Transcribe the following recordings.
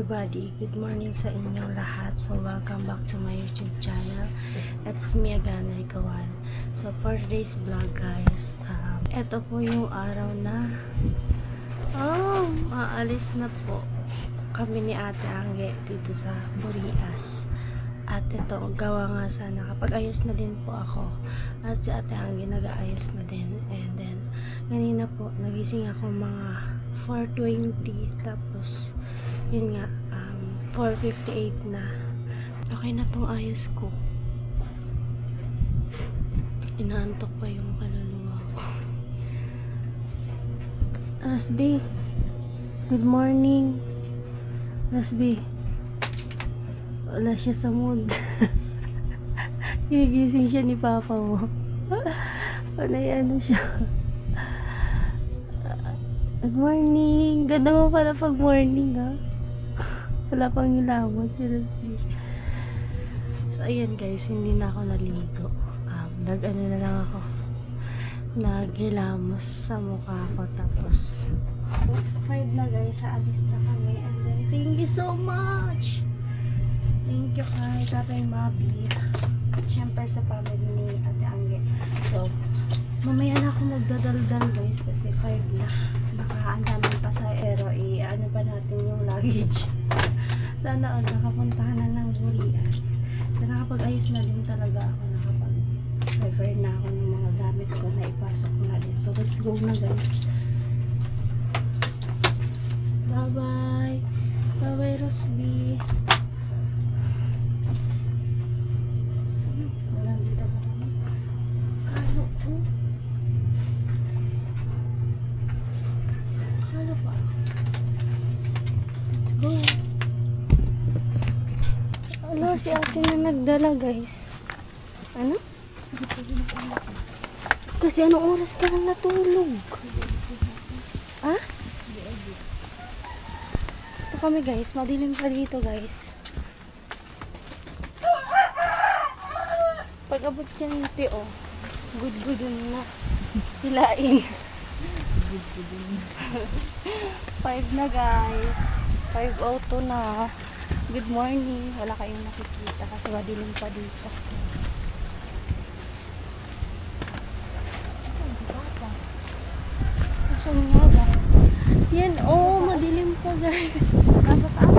everybody, good morning sa inyong lahat. So welcome back to my YouTube channel. It's me again, Ricawan. So for today's vlog guys, eto po yung araw na aalis na po kami ni Ate Angge dito sa Burias. At ito, gawa nga sana kapag ayos na din po ako at si Ate Angge nag-aayos na din. And then kanina po nagising ako mga 4:20, tapos yun nga 4:58 na. Okay na tong ayos ko, inaantok pa yung kaluluwa ko. Rasby, good morning. Rasby, wala siya sa mood. Gigising siya ni Papa mo. Wala ano siya. Good morning. Ganda mo pala pag morning, ha? Wala pang hilamos, seriously. So, ayan guys, hindi na ako naligo. Nag-ano na lang ako. Naghilamos sa mukha ko. Tapos, 5 na guys, aalis na kami. And then, thank you so much! Thank you kay Tatay Mabi. At syempre sa family ni Ate Angge. So, mamaya na ako magdadaldal guys kasi 5 na. Baka ang daming pasahero, ano pa natin yung luggage. Sana nakapuntahan na ng Burias. Nakapag-ayos na din talaga ako. Nakapag-refer na ako ng mga gamit ko na ipasok ko na din. So let's go na guys. Bye bye. Bye bye Rosby. Si ate na nagdala guys. Ano? Kasi anong oras ka na natulog? Ha? Ito kami guys, madilim pa dito guys. Pag abot yan ito good na hilain. 5 na guys, 5:02 na. Good morning. Wala kayong nakikita kasi madilim pa dito. Asan nga ba? Yan, madilim pa guys. Nasa taas.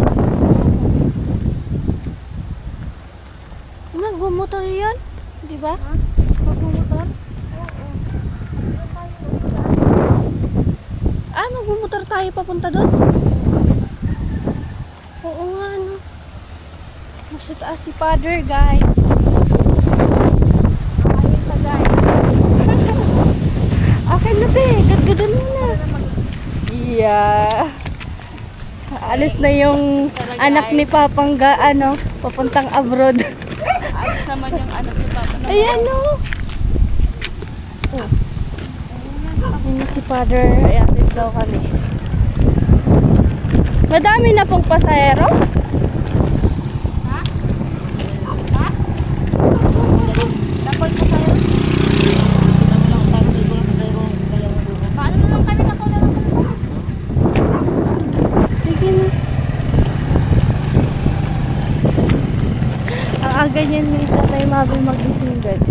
Magbumotor yan? Diba? Magbumotor? Magbumotor tayo papunta doon? Oo nga, no? Nasa taas si Father, guys. Ayun pa, guys. Okay na, te. Gagada mo na. Yeah. Alis na yung anak ni Papang papuntang abroad. Alis naman yung anak ni Papa. Ayan, no? Ayun si Father. Ayan, daw kami. Madami na pong pasahero. Ha? Ha? Dapat pasahero? Paano na lang kami nakuha lang kami? Sige na. Ang aga niyan ni Tatay Mabi magising guys.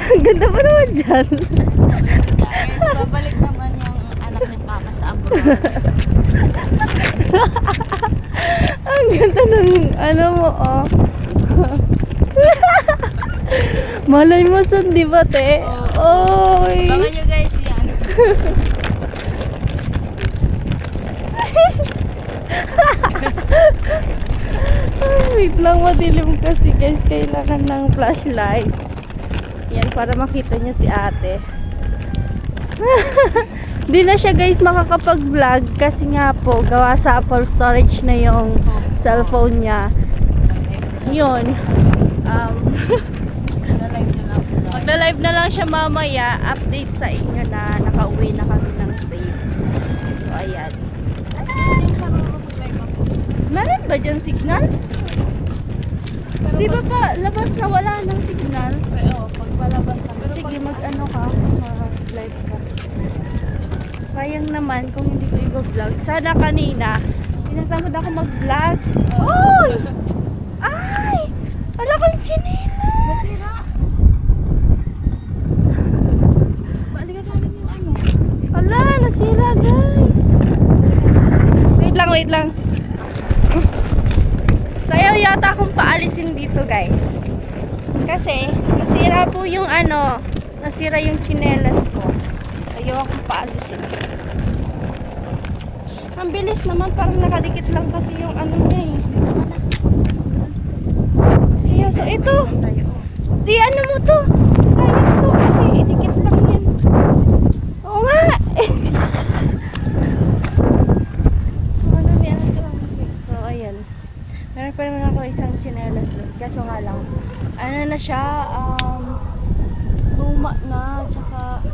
Ang ganda pa naman dyan. Guys, babalik naman yung anak ni Papa sa abroad. Ang ganda ng mo, Malay mo sun, di ba, te? Oy! Baka nyo guys yan. Wait lang, madilim kasi guys. Kailangan ng flashlight. Yan, para makita niya si ate. Di na siya guys makakapag-vlog kasi nga po gawa sa Apple storage na yung cellphone niya. Yun. Magla-live na lang siya mamaya. Update sa inyo na nakauwi na kami ng safe. So ayan. Meron ba dyan signal? Di ba pa labas na wala ng signal? Oo, pag palabas na. Sige, mag-ano ka, mag-live ka. sayang naman kung hindi ko i-vlog. Sana kanina, tinatamad ako mag-vlog. Oy! Ay! Wala kang chinelas! Balikan namin yung ano. Wala, nasira guys. Wait lang. Sayaw yata akong paalisin dito guys. Kasi, nasira po yung ano, nasira yung chinelas ko. Ayaw akong paalisin. Ang bilis naman, parang nakadikit lang kasi yung ano niya eh. Sayaw, so ito. Di ano mo to. Sayang to kasi idikit lang yan. Oo nga. Ano niya ito? So, ayan. Meron pa naman ako isang chinelas doon. Kaso nga lang, ano na siya, luma na, tsaka,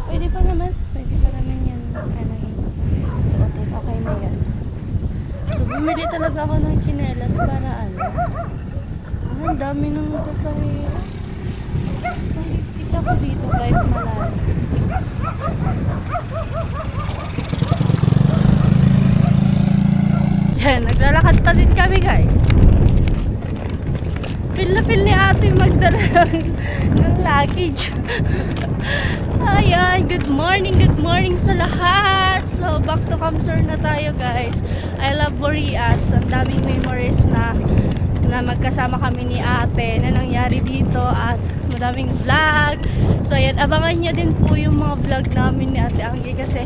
pwede pa naman yan, ano yun. So, okay na yan. So, bumili talaga ako ng chinelas para ano. Ang dami ng pasahero. Kita ko dito kahit malalim. Yan, naglalakad pa din kami guys. Feel na feel ni ate magdala ng luggage. Ayan, good morning sa lahat. So, back to Kamsur na tayo guys. I love Boreas. Ang daming memories na magkasama kami ni ate na nangyari dito at madaming vlog. So, ayan, abangan niya din po yung mga vlog namin ni ate Anggi kasi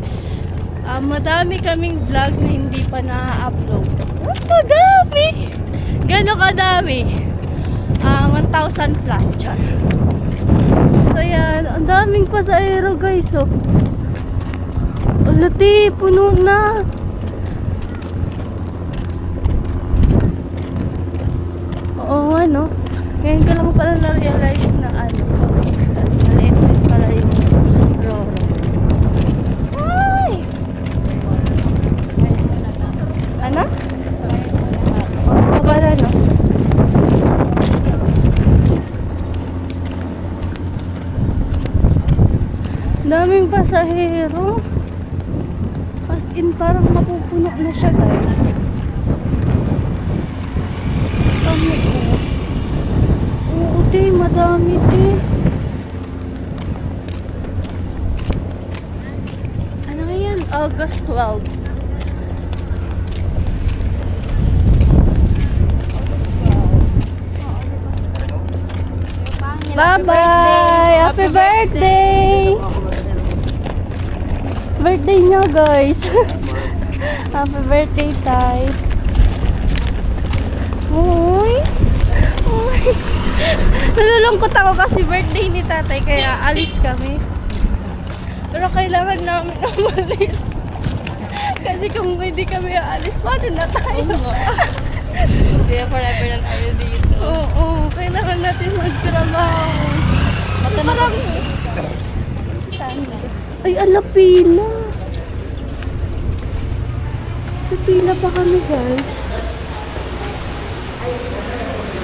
madami kaming vlog na hindi pa na-upload. Madami! Gano'ng kadami? 1,000 plus, char. So yan, ang daming pasahero guys, oh. Ulati, puno na. Oo, ano? Ngayon ko lang pala na-realize na ano, maliit pala yung Roro. Ay! Ano? Oo, pala, no? Daming pasahero. As in, parang mapupuno na siya, guys. Dami ko. Oo, te, madami, te. Ano yan? August 12. Bye-bye! Happy birthday! Birthday niya, guys. Happy birthday, Tay. Uy! Uy! Nalulungkot ako kasi birthday ni tatay, kaya alis kami. Pero kailangan namin umalis. Kasi kung hindi kami aalis, paano na tayo? Hindi na forever na tayo dito. Oo, kailangan natin magtrabaho. Parang... Ay, ala, pila. Pila pa kami, guys.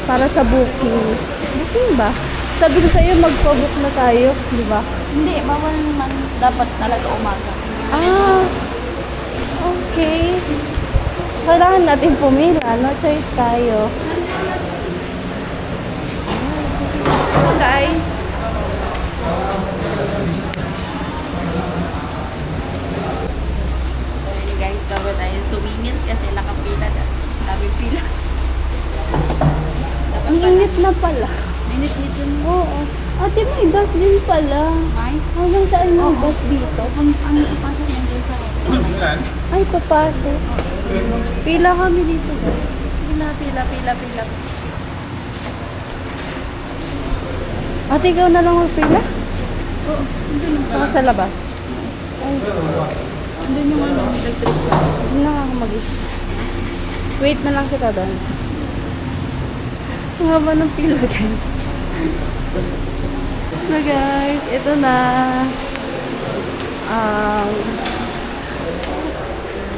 Para sa booking. Booking ba? Sabi ko sa'yo, magpa-book na tayo, di ba? Hindi, bawal man dapat talaga umaga. Ah, okay. Kailangan natin pumila, no choice tayo. So guys, Guys, bago tayo sumingit kasi nakapila na. Dami pila. ang init na pala. Minute dito mo. Oo. Ate, may bus din pala. May? Hanggang saan yung bus dito? Ano ipasok yan doon sa Ay, papasok. Pila kami dito, guys. Pila. Ate, ikaw na lang magpila? Oo, doon Baka sa labas. Ay, doon yung ano, electric. hindi na ako mag-isip. Wait na lang kita doon. Ang haba ng pila, guys. So, guys, ito na.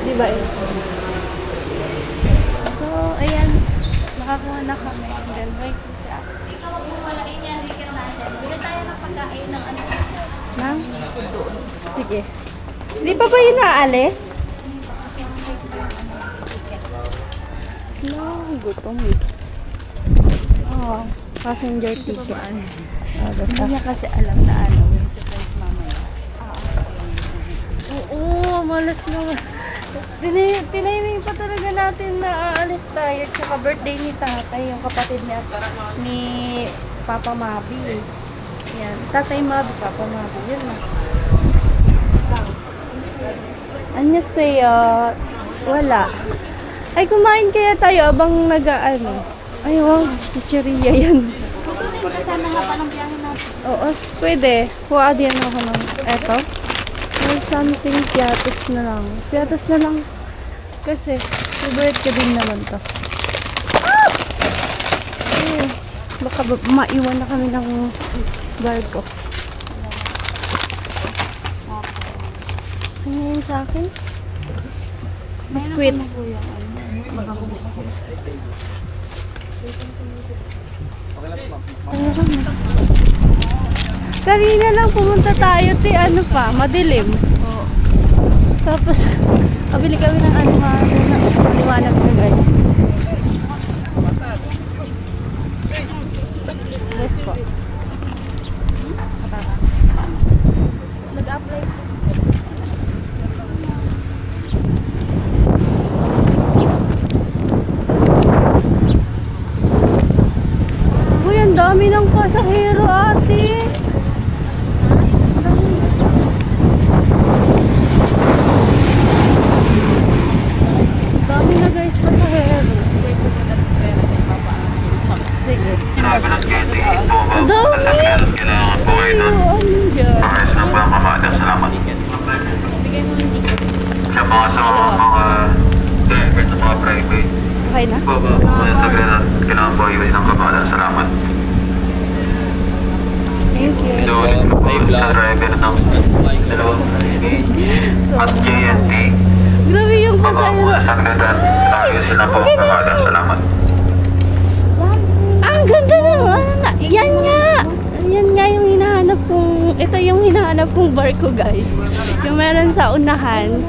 Diba eh? So, ayan. Nakakuha na kami. And then, wait siya. Ikaw ang mawalain yan, hikat natin. Bili tayo ng pagkain ng ano. Nang? Doon. Sige. Di pa ba yun naalis? No, gutom eh. Oh, passenger ticket. Basta. Hindi niya kasi alam na ano, may surprise mamaya. Oo, malas naman. Tinayang pa talaga natin na aalis tayo. Tsaka birthday ni tatay, yung kapatid niya ni Papa Mabi. Yan. Tatay Mabi, Papa Mabi. Yun na. Annyeonghaseyo. Wala. Ay, kumain kaya tayo abang nag-ano. Ay, wow. Chicheria yan. Kasama nga pa ng biyahe natin. Oo, pwede. Kuha din ako ng eto. Or something, piatos na lang. Piatos na lang. Kasi, favorite ko din naman to. Eh, baka maiwan na kami ng barko. Ano yun sa akin? Biskuit. Kanina lang pumunta tayo, ano pa, madilim. Oo. Tapos, kabili kami ng maliwanag na guys. Yes po. Mag-apply. Uy, ang dami ng pasahero, ate. Dami na guys, pasahero. Sige. Ang dami! Ano dyan? Sa mga driver ng mga private. Okay na? Baba po muna sa ganun. Kailangan po iwas ng kabala. Salamat. Thank you. Inuulit ko po sa driver ng dalawang at JNT. Grabe yung Baba po pasahero. muna sa ganun. Ayusin na po ang kabala. Salamat. Ang ganda ng ano na. Yan nga. Yan nga yung hinahanap kong, ito yung hinahanap kong barko guys. Yung meron sa unahan.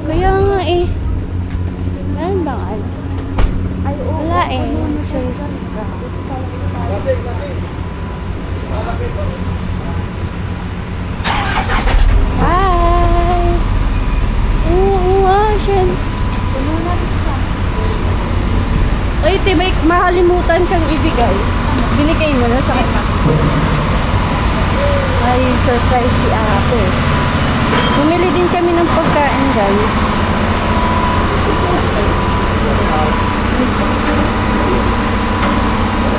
Kaya nga eh. Meron bang ano? Wala eh. Choice. Bye! Oo, ocean. Uy, may makalimutan kang ibigay. Binigay mo na sa kanya. Ay, surprise si ate. Bumili din kami ng pagkain, guys.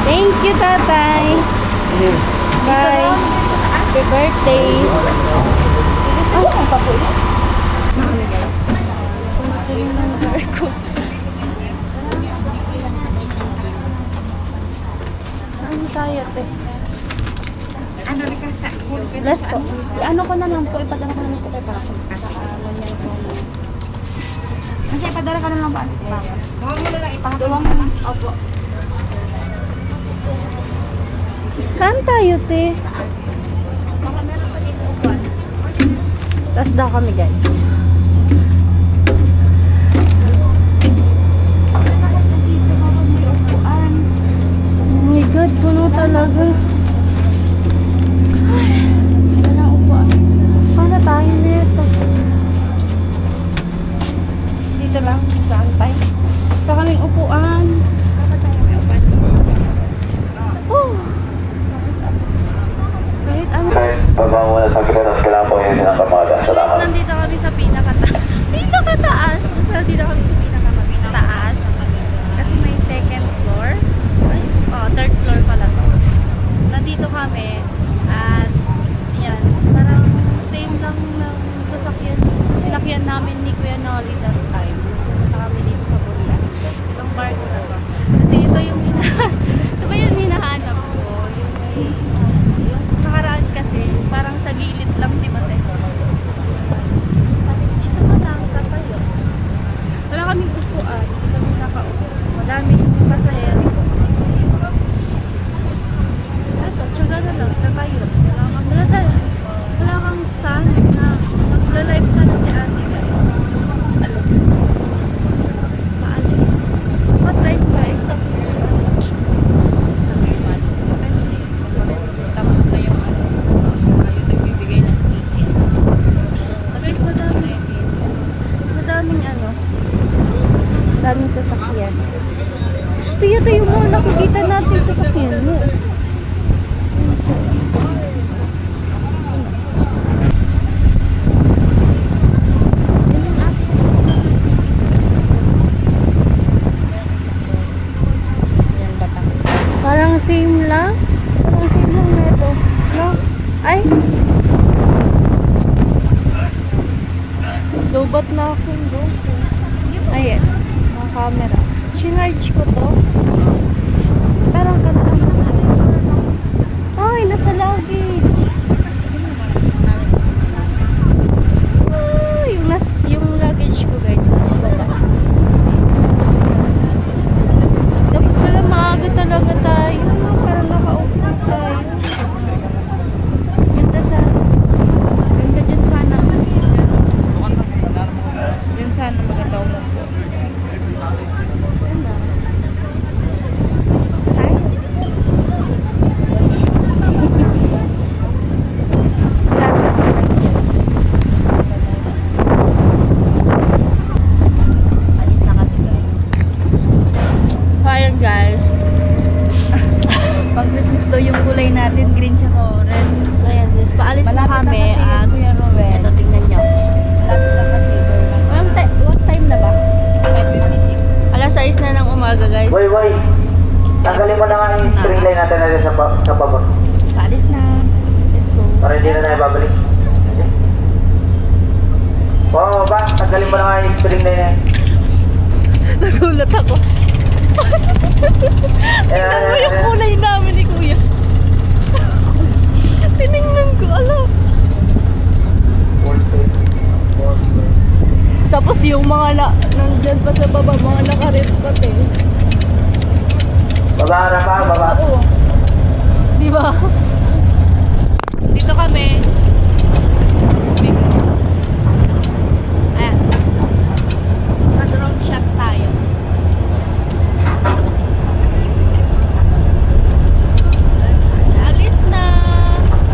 Thank you, tatay. Bye. Happy birthday. Oh, ang papulit. Guys, kumakuling ng barko. Ano tayo, te? Ano nakakahulog ka? Last po. Ano ko na lang po, ipadala ko na lang po kay Papa. Kasi. Kasi ipadala ka na lang ba? Huwag mo na lang ipahatuwang mo na. Opo. Saan tayo, te? Baka meron pa dito upuan. Tapos daw kami, guys. Kasi dito kapag may upuan. Oh my God, puno talaga. Wala upuan. Paano tayo nito? Dito lang, saan tayo? Ito kaming upuan. Bakit tayo may upuan? Oh. Kahit ano. Baba muna sa ganun. Kailangan po iwas ng kabala. Guys, nandito kami sa pinakataas. Basta nandito kami sa pinakataas. Kasi may second floor. Ay, third floor pala to. Nandito kami. At, yan. Parang same lang ng sinakyan namin ni Kuya Nolly that time. Punta kami dito sa Burias. Itong barko na to. Kasi ito yung ito ba yung hinahanap ko? Yung nakaraan kasi, parang sa gilid lang, di ba tayo? Tapos ito pa lang, tatayo. Wala kaming upuan, hindi kami nakaupo. Madami yung pasahero. Ito, tsaga na lang, tatayo. Wala kang stand na magla-live sana si ate guys. Paalis. What time ba? Exactly. Sa may months. Tapos na yung nagbibigay ng ticket. Kasi Guys, madaming daming sasakyan. Tiyo tayo mo, nakikita natin sasakyan mo. yan bata. Parang same lang. Parang same lang nito. No? Ay! Lobat na ako yung GoPro. Ayan. Mga camera. Sinarge ko to. Parang kanta. Ay, nasa luggage. Ah, yung luggage ko guys, nasa baba. Dapat pala maaga talaga tayo. Parang nakaupo tayo. Ganda dyan sana. Yan sana maganda umupo. Ano? Tayo. Alis na kasi guys. Ayan guys. Pag Christmas daw yung kulay natin, green tsaka orange. So ayan guys, paalis na kami at Kuya Roel. ito tingnan nyo. Malapit na kasi What time na ba? 5:56. Alas 6 na ng umaga guys. Boy, boy. Tanggalin mo na nga yung string line natin natin sa baba. Paalis na. Let's go. Para hindi na tayo babalik. Oo, ba? Tanggalin mo na nga yung string line na yun. Nagulat ako. Tingnan mo yung kulay namin ni Kuya. Tinignan ko, ala. Tapos yung mga nandyan pa sa baba, mga nakarepat eh. Baba na pa, baba. Oo. Di ba? Dito kami. Ayan. Mag-round shot tayo. Alis na.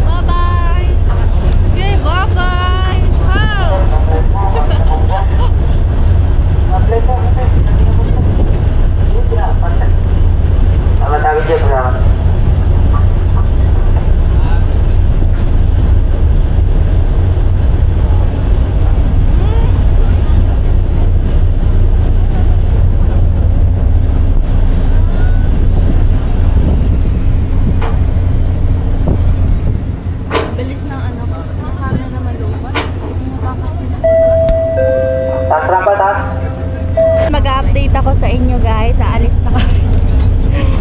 Bye-bye. Okay, bye-bye. Wow. Tama tayo dyan, salamat. Bilis ng camera malubat. Hindi na pa kasi Taas rampa, taas. Mag-update ako sa inyo guys. Aalis na kami.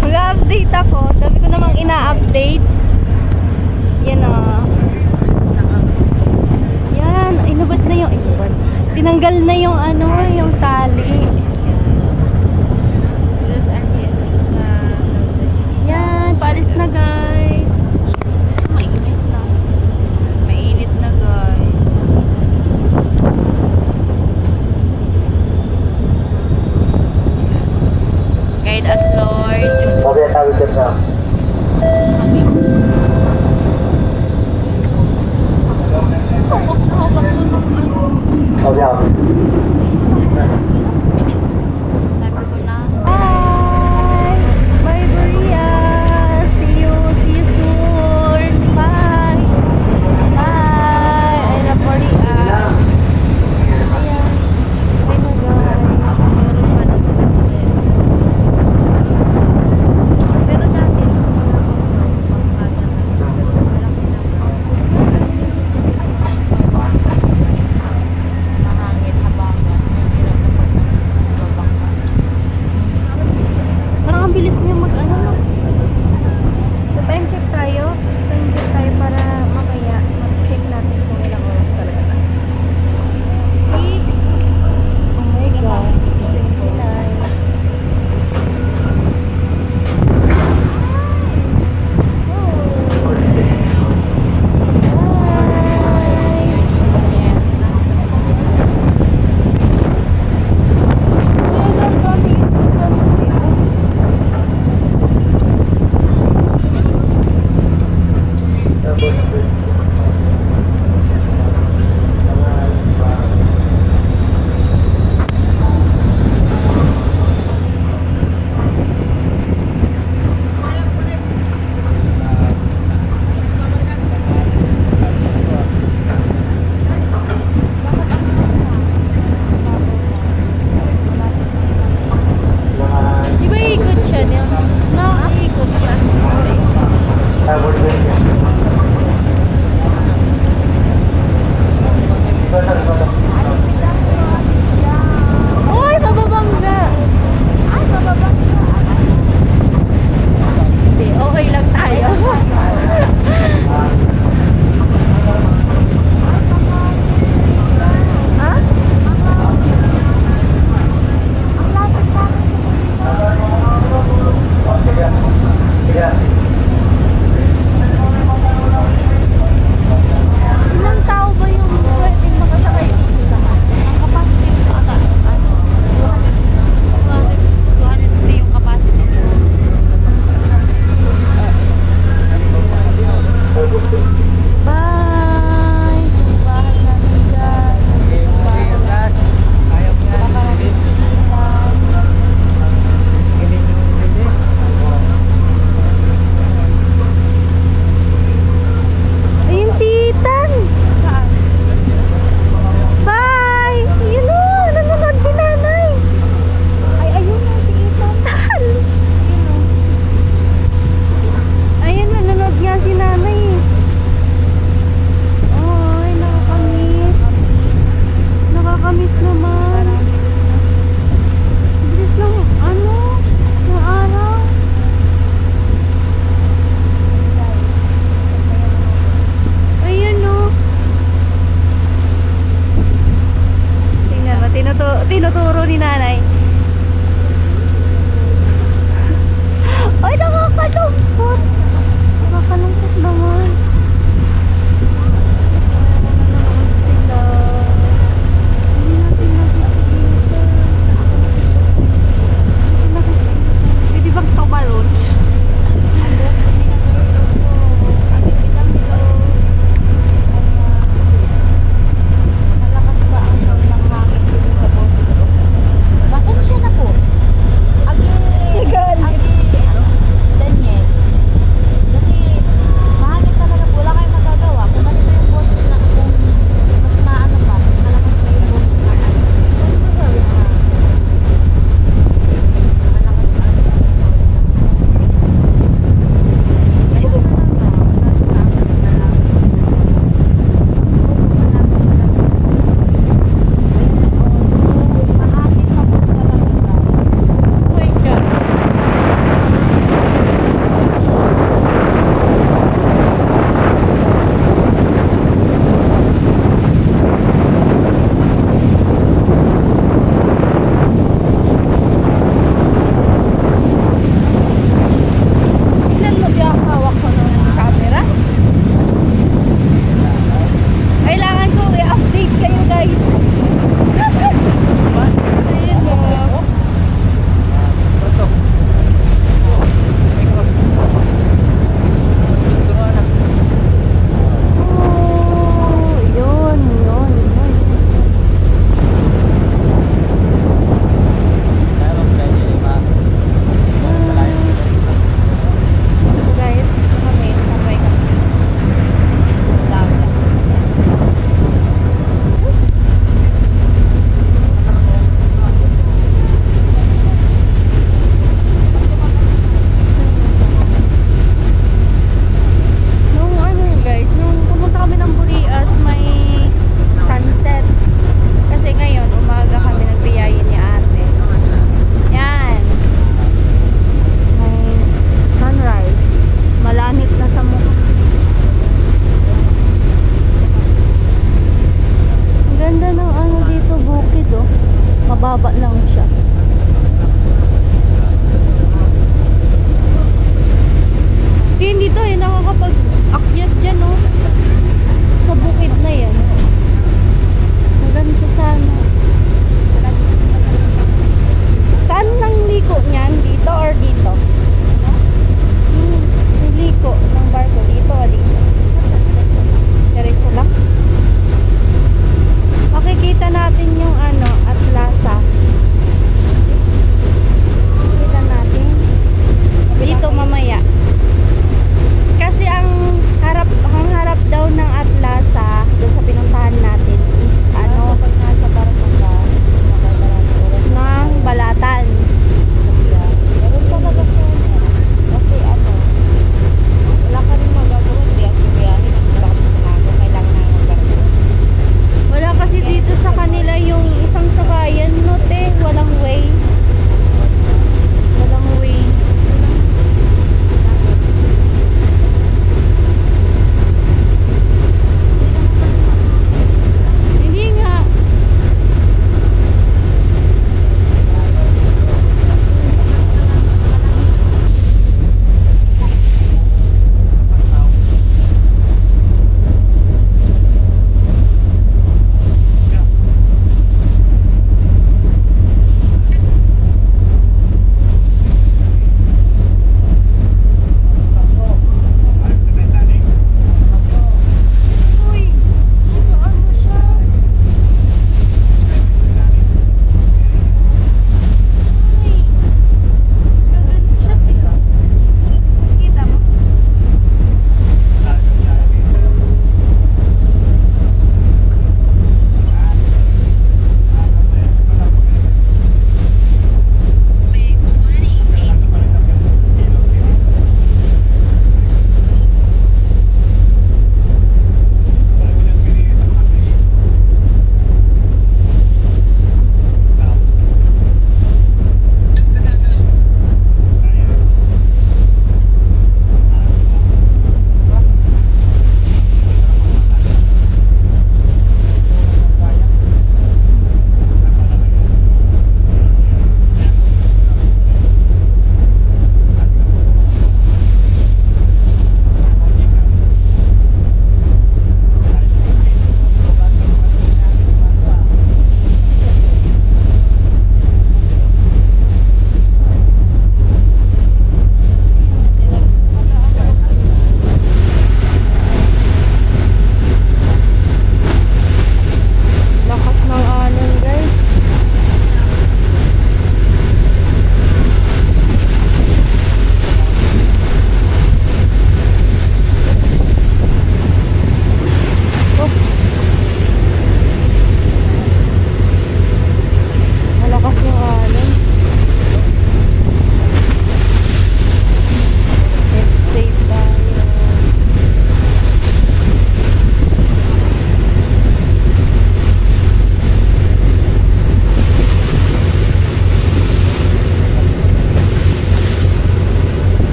Mag-update ako. Dami ko namang ina-update. Yan o. Yan. Inubad na yung inubad. Tinanggal na yung yung tali. Yan. Paalis na guys. Mainit na. Mainit na guys. Guide us Lord. Sabi na tayo dyan na. Hawak na hawak ko itong Sabi ako. Sabi ko na. Bye! Bye, Maria! See you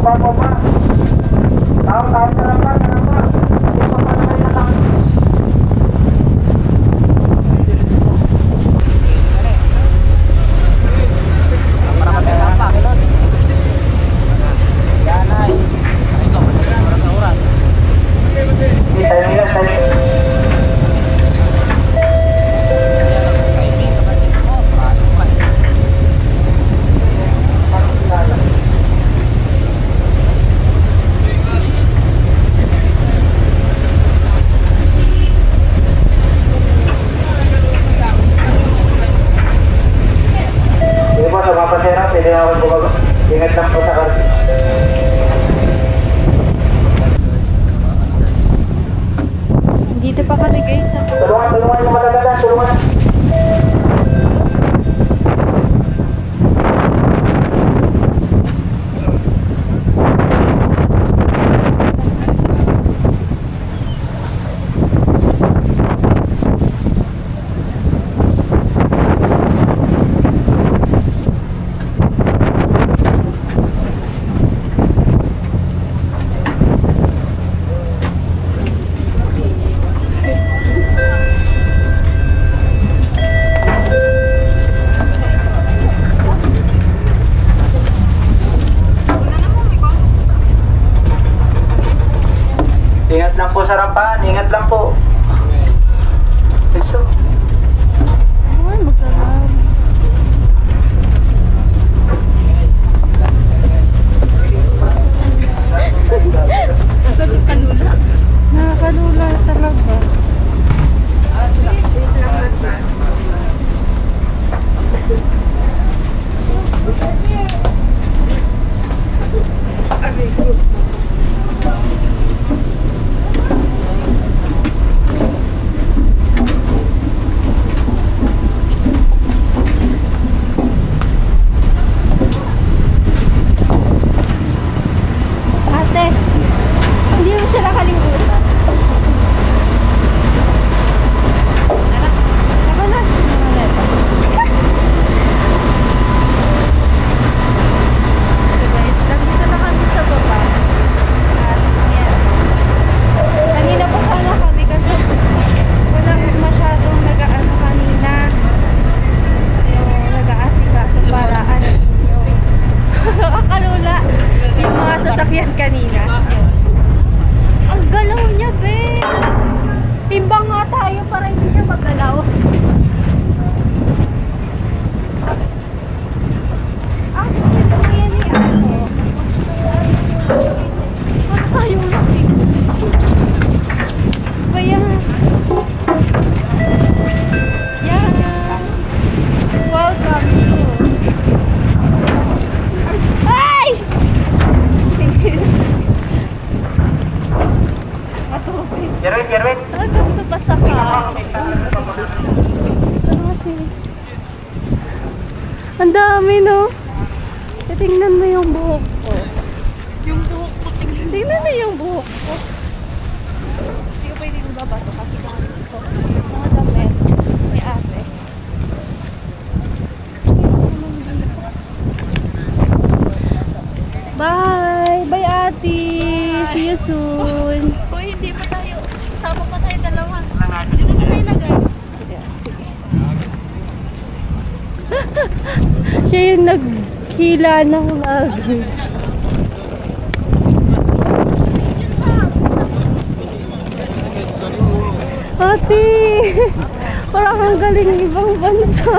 Sige po, sa mga pasera, pwede naman bumaba. Ingat lang po sa karti. Dito pa kami guys sa Tulungan yung matagalan, tulungan. Ingat lang po sa rampahan, ingat lang po. Eso. Ay, magkalam. Nakakalula talaga. Ate, hindi mo siya nakalimutan. Tara, tara na. So guys, nandito na kami sa baba. At yan. Kanina pa sana kami kasi walang masyadong nag-ano kanina. Yung nag-aasikaso para ano yung kakalula. Yung mga sasakyan kanina. Ang galaw niya, be! Timbang nga tayo para hindi siya magalaw. Ito mo yan eh, ano? Ano tayong lasing? Ba yan? Yan! Welcome to... Ay! Matubig. Yerwin. Welcome to Pasaka. Ang dami, no? Tingnan mo yung buhok ko. Yung buhok ko, Tingnan mo yung buhok ko. Hindi ko pwede baba to kasi gamit ko. Mga damit ni ate. Bye! Bye, ate! See you soon! Hoy, hindi pa tayo. Sasama pa tayo dalawa. Dito ka na ilagay. Sige. Siya yung naghila ng luggage. Ate! Parang ang galing ibang bansa.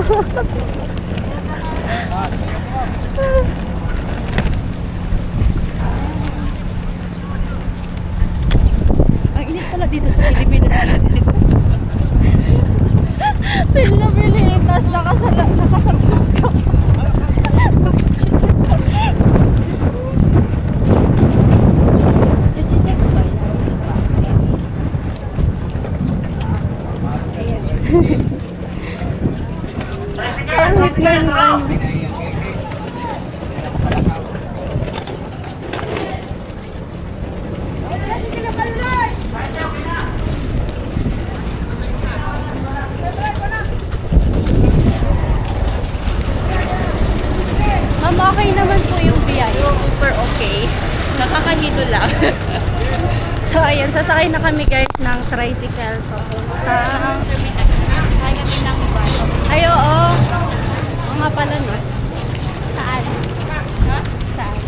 Ang init pala dito sa Pilipinas natin. Pilipinas, nakasapos ka. Pangit ng Ulo lang. So, ayan, sasakay na kami guys ng tricycle papuntang... Kaya kami ng van. Ay, oo. Oo nga pala, no? Saan? Ha? Saan?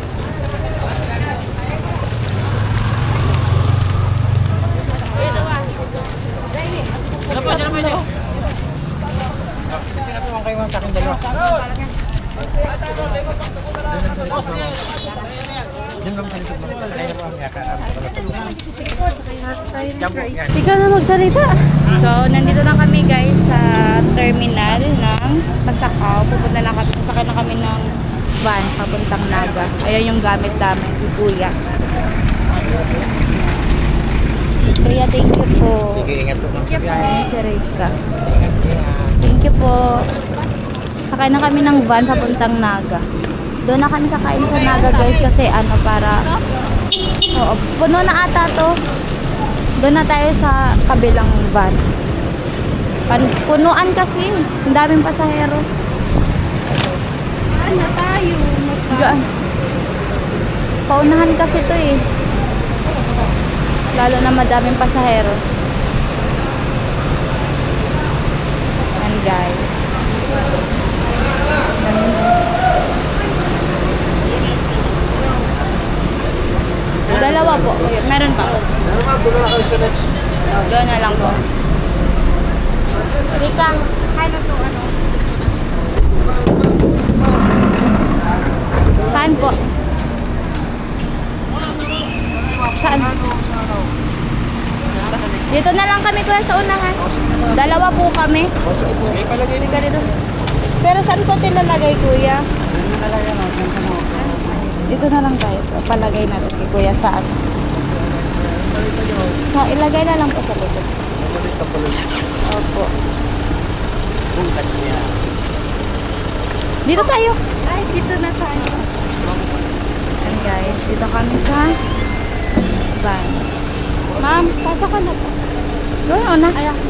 Ikaw na magsalita. So, nandito na kami guys sa terminal ng Pasakaw. Pupunta na kami, sasakay na kami ng van papuntang Naga. Ayan yung gamit namin, yung kuya. Kuya, thank you po. Sige, ingat po. Ayan si Rika. Thank you po. Sakay na kami ng van papuntang Naga. Doon na kami kakain sa Naga guys kasi ano para... Oo, puno na ata to. Doon na tayo sa kabilang van. Punuan kasi. Ang daming pasahero. Saan na tayo? Diyan. Paunahan kasi to eh. Lalo na madaming pasahero. Yan guys. Dalawa po. Meron pa. Doon na lang po. Rika, ano so ano? Saan po? Saan? Dito na lang kami kuya sa unahan. Dalawa po kami. Rika dito. Pero saan po tinalagay kuya? Dito na lang tayo. Palagay natin kay kuya saan. So, ilagay na lang po sa likod. Opo. Dito tayo. Ay, dito na tayo. Ayan guys, dito kami sa van. Ma'am, pasok ka na po. Doon o na. Ay, ako.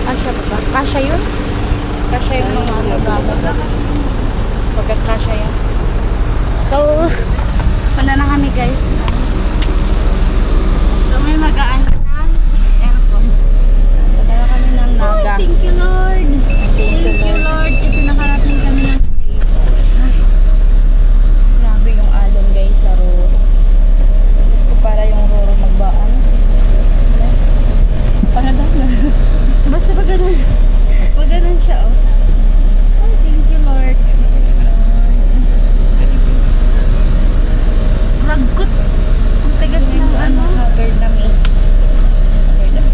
Kasya ba? Kasya yun? Kasya yung mga gamit. Pagkat kasya yan. So, punta na kami guys. So, may magaan na aircon. Punta na kami ng Naga. Thank you, Lord. Thank you, Lord. Kasi nakarating kami ng safe. Grabe yung alon guys sa Roro. Gusto ko para yung Roro magbaan. Para daw na. Basta pag ganun. Pag ganun siya, oh. Oh, thank you, Lord. Lagot. Ang tigas ng ano. Haggard na me. Haggard na me.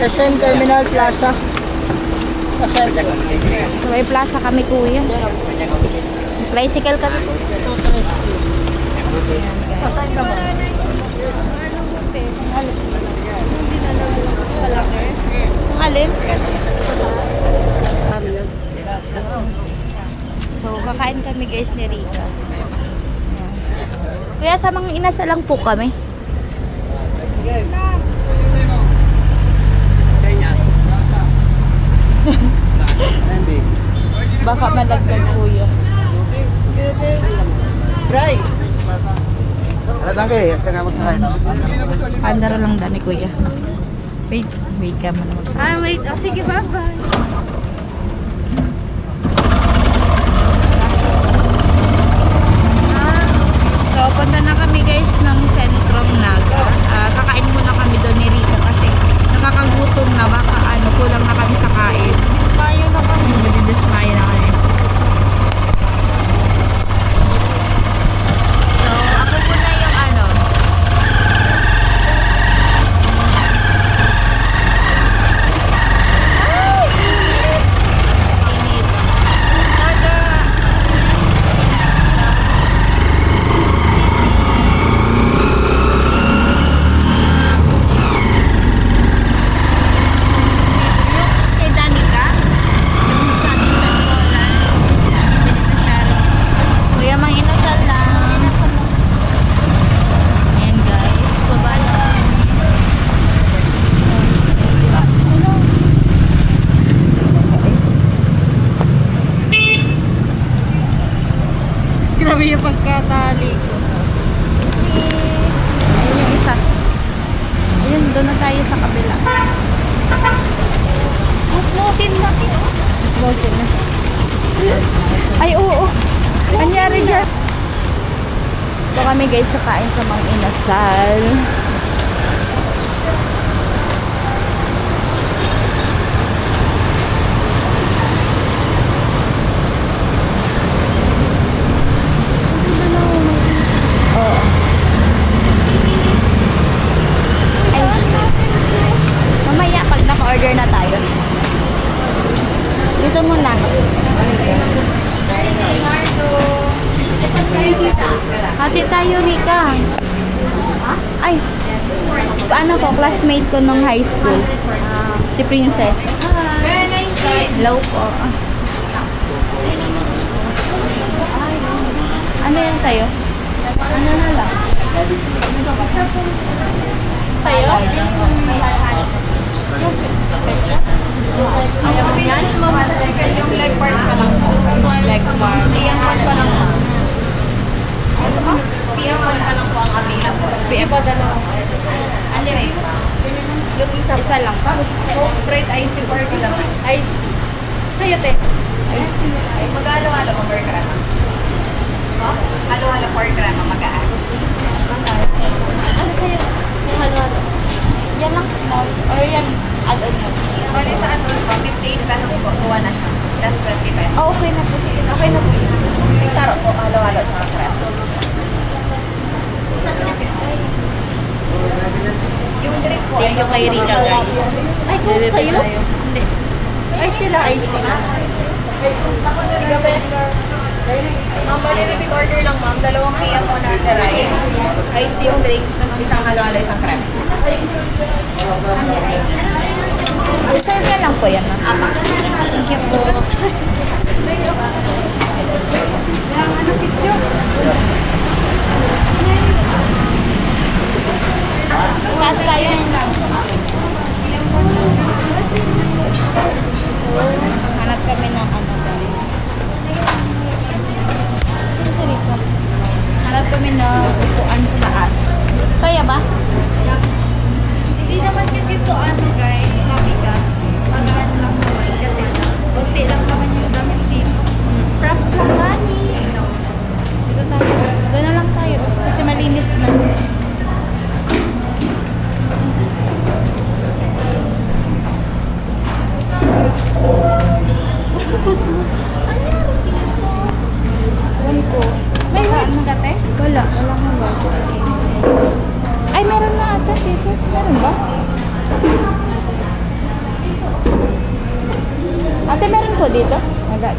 SM Terminal Plaza. SM. So, may plaza kami, kuya. Tricycle kami, kuya. Saan ka ba? Kung alin? So, kakain kami guys ni Rika. Ayan. Kuya, sa mga inasa lang po kami. Baka malaglag, kuya. Try. Ano lang kayo? Tanga mo sa Andara lang dani, kuya. Wait ka man magsabi. Wait. Oh, sige, bye-bye. So, punta na kami guys ng sentrong Naga. Kakain muna kami doon ni Rika kasi nakakagutom na. Baka kulang na kami sa kain. Dismayo na kami. Madidismaya na kami. So, ako muna yung init. Yung kay Danica, yung sa ating sa eskwela, beneficiary. Kuya, mang inasal lang. Ayan guys, baba na kami. Grabe yung pagkatali ko. Ayun yung isa. Ayun, doon na tayo sa kabila. Musmusin na. Smoking na. Ay, oo. Anyari dyan? Ito kami guys, kakain sa Mang Inasal. Oo. Ay, mamaya pag naka-order na tayo. Dito muna. Hati tayo, Rika. Ay, ano ko, classmate ko nung high school. Si Princess. Hello po. Ano yan sa'yo? Ano na lang? Sa'yo? Ang pinanin mo sa chicken yung leg part pa lang po. Leg part. PM1 pa lang po. PM1 pa lang po ang available. PM1 na lang. Ano rin? Yung isa lang. Coke, Sprite, iced tea, or laman. Iced tea. Sa'yo, te. Iced tea. Mag-halo-halo o beer crema? Halo-halo for crema mag-aal. Ano sa'yo? Yung halo-halo. Yan lang small. Or yan add-on na. Bali sa atos po, 58 pesos po. Tuwa na siya. Plus 20 pesos. Oh, okay na po. Sige, okay na po. Iktaro po, halo-halo sa crema. Yung drink po. Thank you kay Rika, guys. Ay, kung sa'yo? Hindi. Ice tea lang. Iced tea lang. Ikaw ba? Ma'am, bali repeat order lang ma'am. 2 PM po na the rice. Iced tea yung drinks, tapos isang halo-halo, isang crema. Serve na lang po yan, ma'am. Thank you po. Taas tayo. Hanap kami ng ano, guys. Hanap kami ng upuan sa taas. Kaya ba? Hindi naman kasi ito guys, mabigat. Magaan lang naman kasi konti lang naman yung damit dito. po dito? Wala.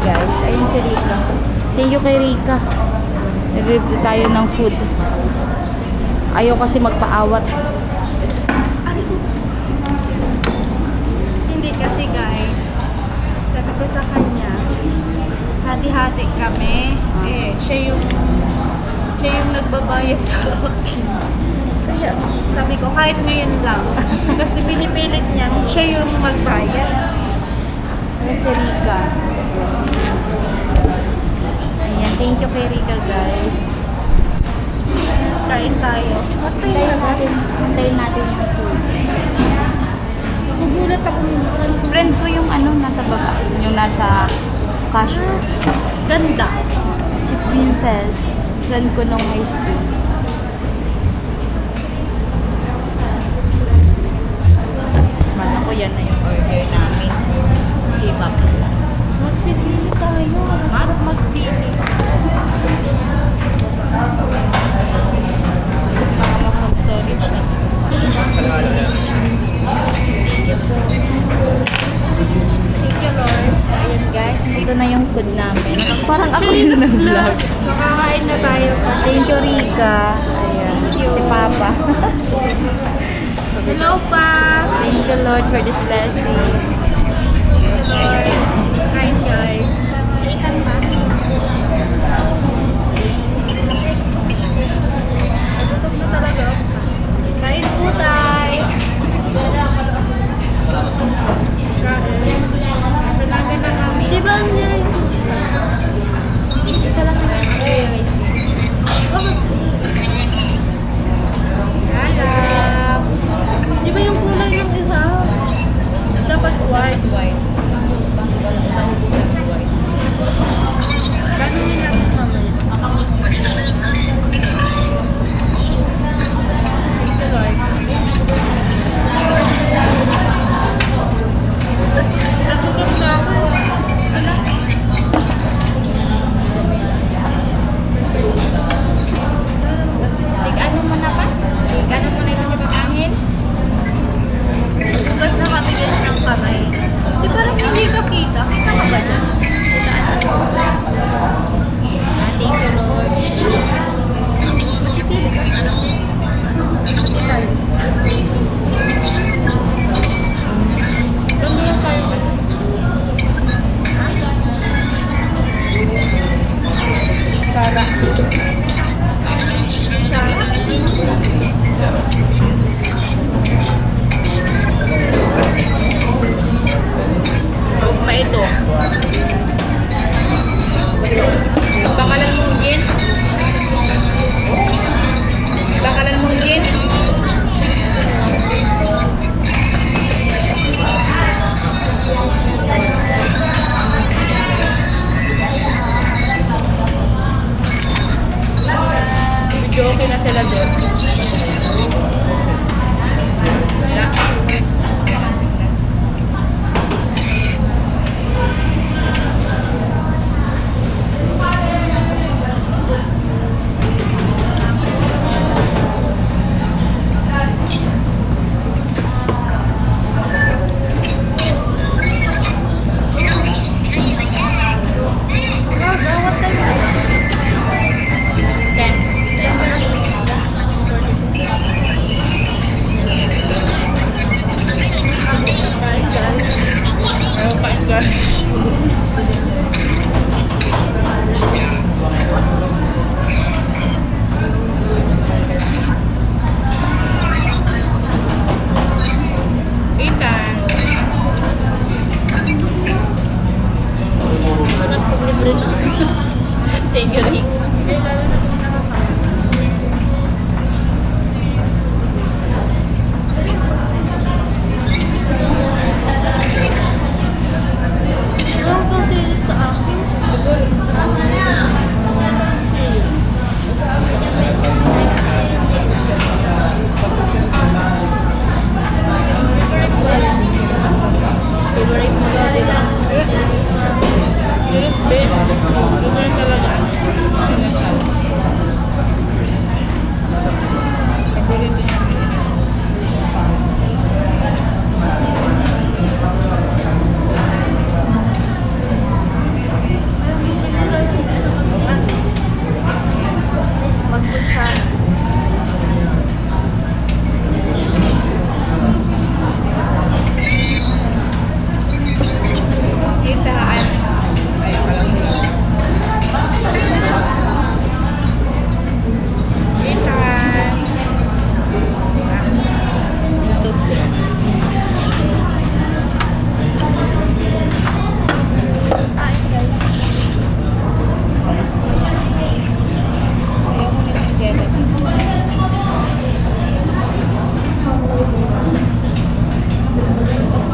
Guys, ayun si Rika. Thank you kay Rika. Nag-review tayo ng food. Ayaw kasi magpaawat. Hindi kasi guys, sabi ko sa kanya, hati-hati kami. Siya yung nagbabayad sa akin. Kaya sabi ko, kahit ngayon lang. Kasi pinipilit niya, siya yung magbayad. Ayun si Rika. Ayan, thank you kay Rika, guys. Kain tayo. Antayin natin yung food. Nagugulat ako minsan. Friend ko yung nasa baba. Yung nasa cashier. Ganda. Si Princess. Friend ko nung high school. Mana ko yan na yung order namin. Iba pala. Magsisili tayo. Masarap magsili. Baka mag-food storage na. Thank you, Lord. So, ayun guys. Ito na yung food namin. Parang ako yung nag-vlog. So, kakain na tayo. Thank you, Rika. Ayan. Si Papa. Hello, pa. Thank you, Lord, for this blessing. Lord. Kain, guys. Ikan pa. Nagutom na talaga. Kain po tayo. Kasalagan na kami. Di ba ang nilay ko? Isa lang na guys. Alam. Di ba yung kulay ng isa? Dapat white. Gano'n nila yung mamaya. Thank you, Lord. Nagutom na ako. Tig-ano mo na ba? Tig-ano mo na ito ni Pag-angin? Bugas na kami guys ng kamay. Di parang hindi ka kita. Kita ka ba dyan? Thank you, Lord. Magsisili ka. Kami yung tayo. Para. Ugma ito.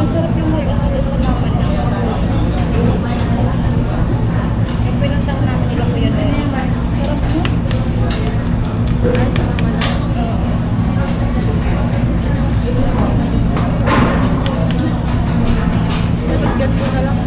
Masarap yung halo-halo sa laman niya. Yung pinunta ko namin nila Kuya Del. Sarap mo. Ay, sa mama lang. Nalagyan ko na lang.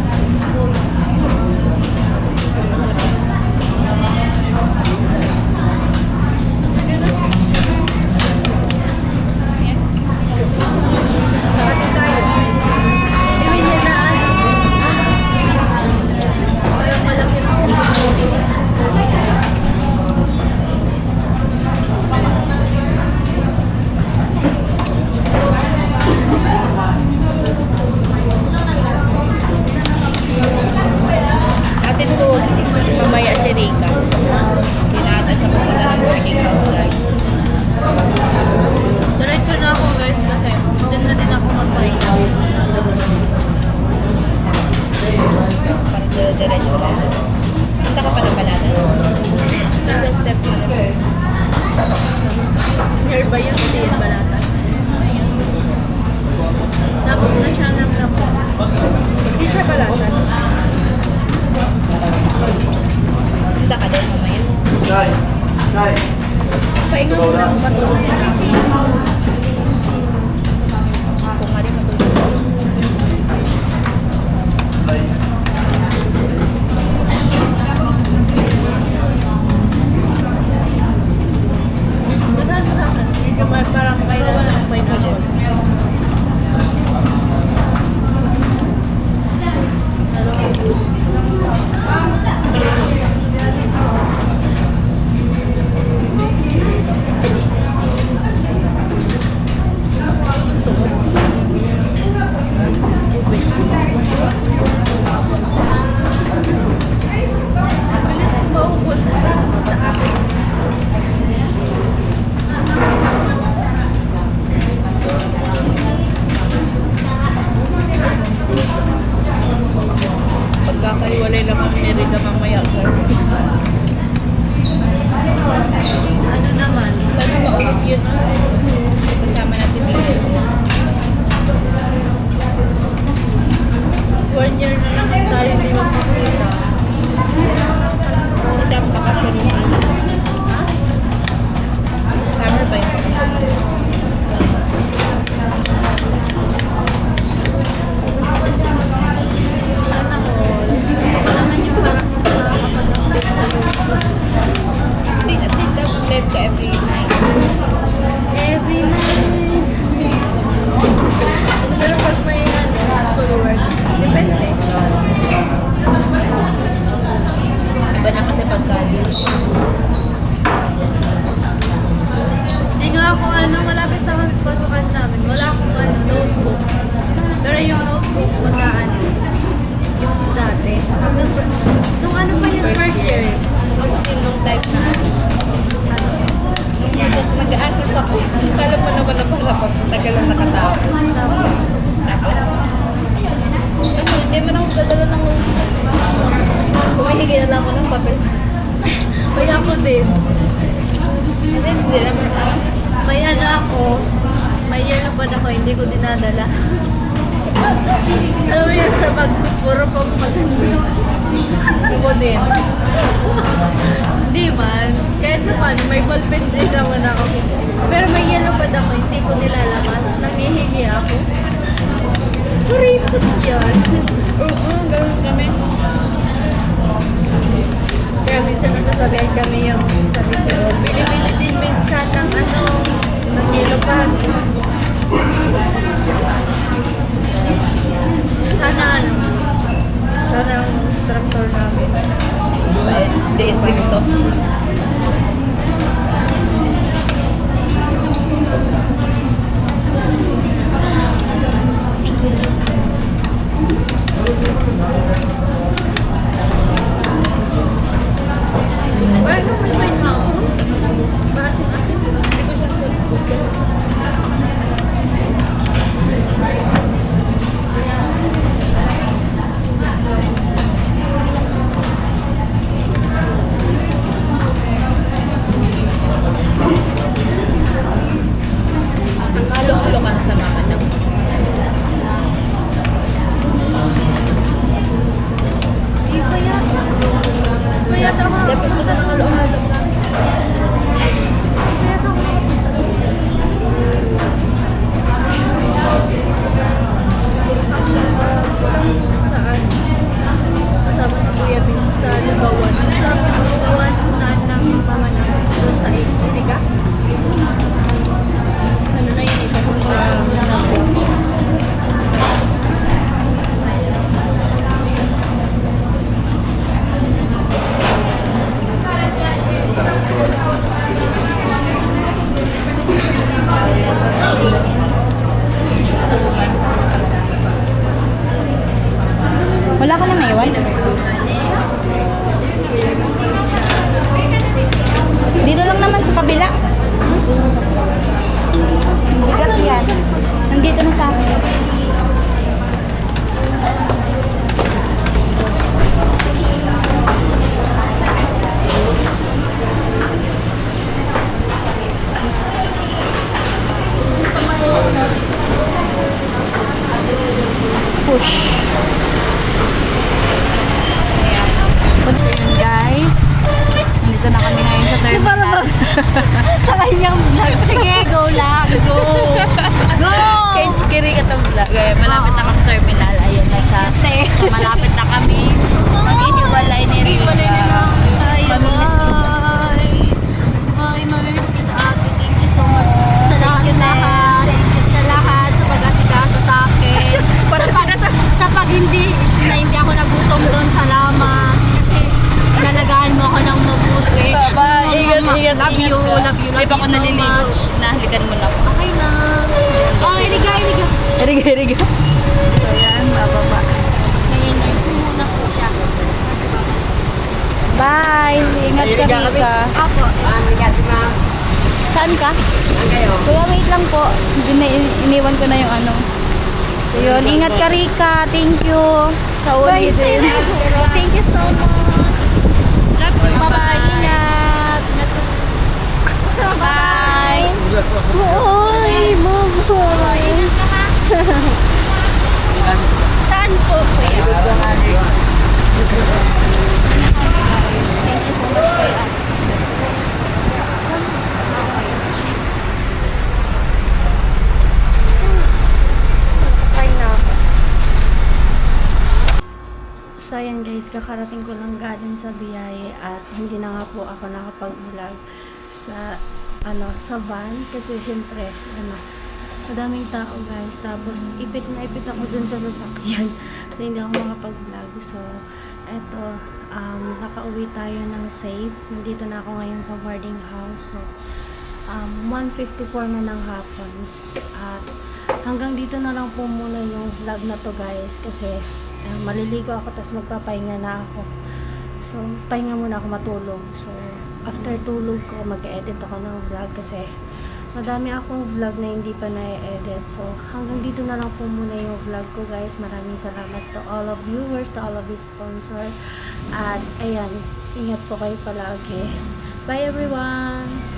Atin ko, mamaya si Rika. Kinatan siya pumunta ng working house, guys. Diretso na ako guys kasi doon na din ako mag-pahinga. Parang dire-diretso lang. Punta ka pa na pala na. Nasa step na. Nearby yung hindi yung balatan. Sakot na siya ng lako. Hindi siya balatan. Punta ka din mamaya. Pahinga mo lang ang patulog. Kung nga rin matulog. Saan sa akin? Hindi ba parang kailangan ng pahinga? Bilis ko maubos sa akin. Pagkakaiwalay lang kami ni Rika mamaya, guys. Ano naman? Sana maulog yun, no? Kasama na si Miguel. 1 year na lang tayo hindi magpapita. Kasi ang bakasyon yung ano. Summer ba yung bakasyon? Sana all. Ito naman yung parang nakakapag-update sa YouTube. At least dapat live ka every night. Every night. Pero pag may school work, depende. Iba na kasi pagka-news. Hindi nga ako malapit na kami pasukan namin. Wala akong notebook. Pero yung notebook, yung dati. Nung ano pa yung first year? Ako din nung type na ano. Nung mag-ano pa ko. Kala mo naman na para tagal lang nakatapos. Tapos, ano, hindi mo na ako dadala ng notebook. Humihingi na lang ako ng papel. Kaya ako din. Kasi hindi naman ako. May may yellow pad ako, hindi ko dinadala. Alam mo yun sa bag ko, puro pang maganda. Ako din. Hindi man. Kahit na paano, may ballpen din naman ako. Pero may yellow pad ako, hindi ko nilalabas. Nangihingi ako. Kuripot yun. Oo, gano'n kami. Kaya minsan nasasabihan kami yung sabi ko, bili-bili din minsan ng ng yellow pad. Sana ang instructor namin. Ayun, hindi istrikto. Well, may mouth. Maasim-asim. Hindi ko siya gusto. Wala ka lang naiwan? Dito lang naman sa kabila. Bigat yan. Nandito na sa akin. Push. Ayan guys. Nandito na kami ngayon sa terminal. Sa kanyang vlog. Sige, go lang. Go! Go! Kiri ka itong vlog. Malapit na kami sa terminal. Ayun na siya. So, malapit na kami. Mag-iniwalay ni Rika. Mamimiss kita. Ay, mamimiss kita ate. Thank you so much. Sa lahat. Sa lahat. Sa pag-asikasa sa akin. Sa pag hindi ako nagutom doon. Salamat. Kasi nalagaan mo ako ng mabuti. Ingat. Love you. Love you. Di ba ako so naliligo? much. Nahalikan mo na. Okay na. Oh, iriga. Riga. So yan, bababa. May energy muna po siya. Kasi babalik. Bye! Ingat ka, Rika. Apo. Saan ka? Kuya, wait lang po. Iniwan ko na yung ano. So yun, ingat ka, Rika. Thank you. Sa ulitin. Thank you so much. Bye-bye. Ingat. Bye! Hoy, mama. Ingat ka ha. Saan po, kuya? Thank you so much, kuya. Sakay na ako. So ayan guys, kakarating ko lang galing sa biyahe at hindi na nga po ako nakapag-vlog sa sa van kasi syempre madaming tao guys, tapos ipit ako dun sa sasakyan so hindi ako makapag-vlog. So eto, nakauwi tayo ng safe. Nandito na ako ngayon sa boarding house. So 1:54 na ng hapon at hanggang dito na lang po muna yung vlog na to guys kasi maliligo ako tapos magpapahinga na ako. So pahinga muna ako matulog. So after tulog ko mag-edit ako ng vlog kasi madami akong vlog na hindi pa na-edit. So hanggang dito na lang po muna yung vlog ko guys. Maraming salamat to all of viewers, to all of you sponsor. At ayan, ingat po kayo palagi. Bye everyone!